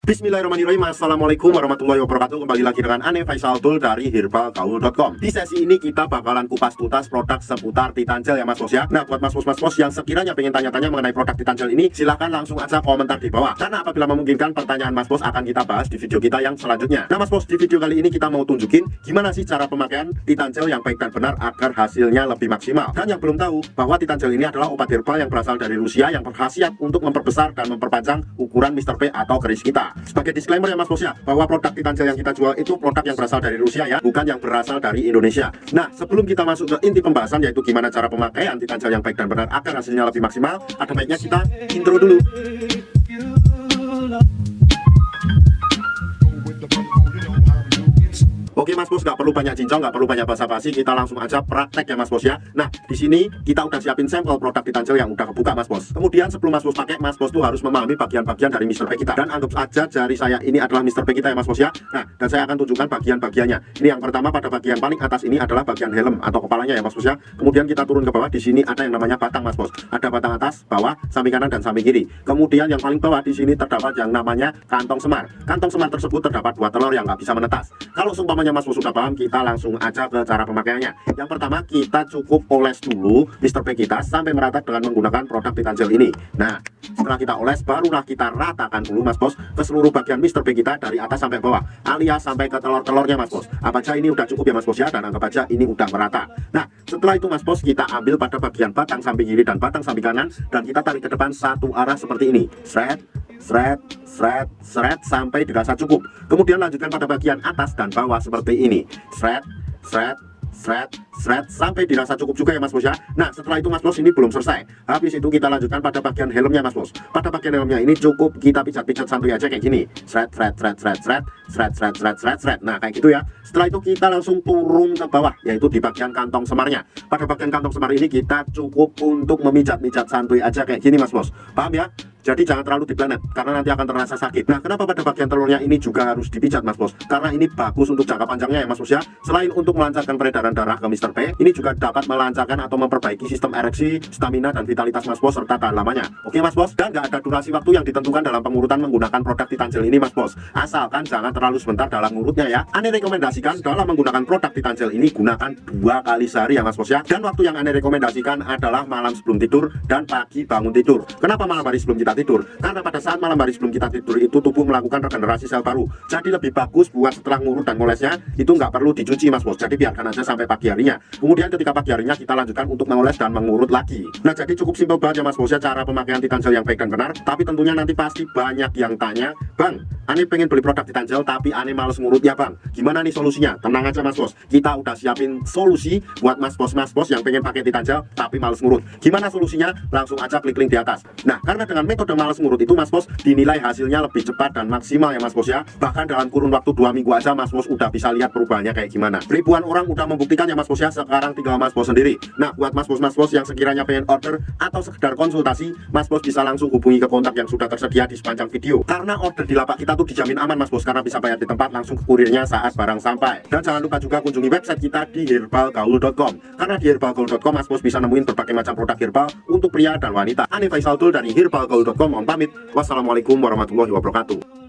Bismillahirrahmanirrahim. Assalamualaikum warahmatullahi wabarakatuh. Kembali lagi dengan Ane Faisal Tool dari herbalgaul.com. Di sesi ini kita bakalan kupas tuntas produk seputar Titan Gel ya mas bos ya. Nah buat mas bos yang sekiranya pengen tanya-tanya mengenai produk Titan Gel ini, silahkan langsung aja komentar di bawah. Karena apabila memungkinkan pertanyaan mas bos akan kita bahas di video kita yang selanjutnya. Nah mas bos, di video kali ini kita mau tunjukin gimana sih cara pemakaian Titan Gel yang baik dan benar agar hasilnya lebih maksimal. Dan yang belum tahu bahwa Titan Gel ini adalah obat herbal yang berasal dari Rusia yang berkhasiat untuk memperbesar dan memperpanjang ukuran Mr. P atau keris kita. Sebagai disclaimer ya mas bos ya, bahwa produk Titan Gel yang kita jual itu produk yang berasal dari Rusia ya, bukan yang berasal dari Indonesia. Nah sebelum kita masuk ke inti pembahasan, yaitu gimana cara pemakaian Titan Gel yang baik dan benar agar hasilnya lebih maksimal, ada baiknya kita intro dulu. Oke mas bos, nggak perlu banyak cincong, nggak perlu banyak basa-basi, kita langsung aja praktek ya mas bos ya. Nah di sini kita udah siapin sampel produk Titan Gel yang udah kebuka mas bos. Kemudian sebelum mas bos pakai, mas bos tuh harus memahami bagian-bagian dari Mr. P kita. Dan anggap aja jari saya ini adalah Mr. P kita ya mas bos ya. Nah dan saya akan tunjukkan bagian-bagiannya. Ini yang pertama, pada bagian paling atas ini adalah bagian helm atau kepalanya ya mas bos ya. Kemudian kita turun ke bawah, di sini ada yang namanya batang mas bos. Ada batang atas, bawah, samping kanan dan samping kiri. Kemudian yang paling bawah di sini terdapat yang namanya kantong semar. Kantong semar tersebut terdapat 2 telur yang nggak bisa menetas. Kalau seumpamanya mas bos sudah paham, kita langsung aja ke cara pemakaiannya. Yang pertama, kita cukup oles dulu Mr. P kita sampai merata dengan menggunakan produk Titan Gel ini. Nah setelah kita oles, barulah kita ratakan dulu mas bos ke seluruh bagian Mr. P kita dari atas sampai bawah, alias sampai ke telur-telurnya mas bos. Apa aja ini udah cukup ya mas bos ya, dan anggap aja ini udah merata. Nah setelah itu mas bos, kita ambil pada bagian batang samping kiri dan batang samping kanan, dan kita tarik ke depan satu arah seperti ini. Sret, sampai dirasa cukup. Kemudian lanjutkan pada bagian atas dan bawah seperti ini. Sret, sampai dirasa cukup juga ya mas bos ya. Nah setelah itu mas bos, ini belum selesai. Habis itu kita lanjutkan pada bagian helmnya mas bos. Pada bagian helmnya ini cukup kita pijat-pijat santuy aja kayak gini. Sret. Nah kayak gitu ya. Setelah itu kita langsung turun ke bawah, yaitu di bagian kantong semarnya. Pada bagian kantong semar ini kita cukup untuk memijat-mijat santuy aja kayak gini mas bos. Paham ya? Jadi jangan terlalu diplenet, karena nanti akan terasa sakit. Nah kenapa pada bagian telurnya ini juga harus dipijat mas bos? Karena ini bagus untuk jangka panjangnya ya mas bos ya. Selain untuk melancarkan peredaran darah ke Mr. P, ini juga dapat melancarkan atau memperbaiki sistem ereksi, stamina, dan vitalitas mas bos, serta tahan lamanya. Oke mas bos? Dan nggak ada durasi waktu yang ditentukan dalam pengurutan menggunakan produk Titan Gel ini mas bos. Asalkan jangan terlalu sebentar dalam ngurutnya ya. Ane rekomendasikan dalam menggunakan produk Titan Gel ini gunakan 2 kali sehari ya mas bos ya. Dan waktu yang Ane rekomendasikan adalah malam sebelum tidur dan pagi bangun tidur. Kenapa malam hari sebelum kita tidur? Karena pada saat malam hari sebelum kita tidur itu tubuh melakukan regenerasi sel baru. Jadi lebih bagus buat setelah ngurut dan ngolesnya itu nggak perlu dicuci mas bos. Jadi biarkan aja sampai pagi harinya. Kemudian ketika pagi harinya kita lanjutkan untuk mengoles dan mengurut lagi. Nah jadi cukup simpel banget ya mas bos ya cara pemakaian Titan Gel yang baik dan benar. Tapi tentunya nanti pasti banyak yang tanya, bang, Ane pengen beli produk Titan Gel tapi Ane males ngurut ya bang. Gimana nih solusinya? Tenang aja mas bos. Kita udah siapin solusi buat mas bos yang pengen pakai Titan Gel tapi males ngurut. Gimana solusinya? Langsung aja klik link di atas. Nah karena dengan metode males ngurut itu mas bos dinilai hasilnya lebih cepat dan maksimal ya mas bos ya. Bahkan dalam kurun waktu 2 minggu aja mas bos udah bisa lihat perubahannya kayak gimana. Ribuan orang udah membuktikan ya mas bos ya. Sekarang tinggal mas bos sendiri. Nah buat mas bos yang sekiranya pengen order atau sekedar konsultasi, mas bos bisa langsung hubungi ke kontak yang sudah tersedia di sepanjang video. Karena order di lapak kita tuh dijamin aman mas bos, karena bisa bayar di tempat langsung ke kurirnya saat barang sampai. Dan jangan lupa juga kunjungi website kita di herbalgaul.com. Karena di herbalgaul.com mas bos bisa nemuin berbagai macam produk herbal untuk pria dan wanita. Ane Faisal Tool dari herbalgaul.com mohon pamit. Wassalamualaikum warahmatullahi wabarakatuh.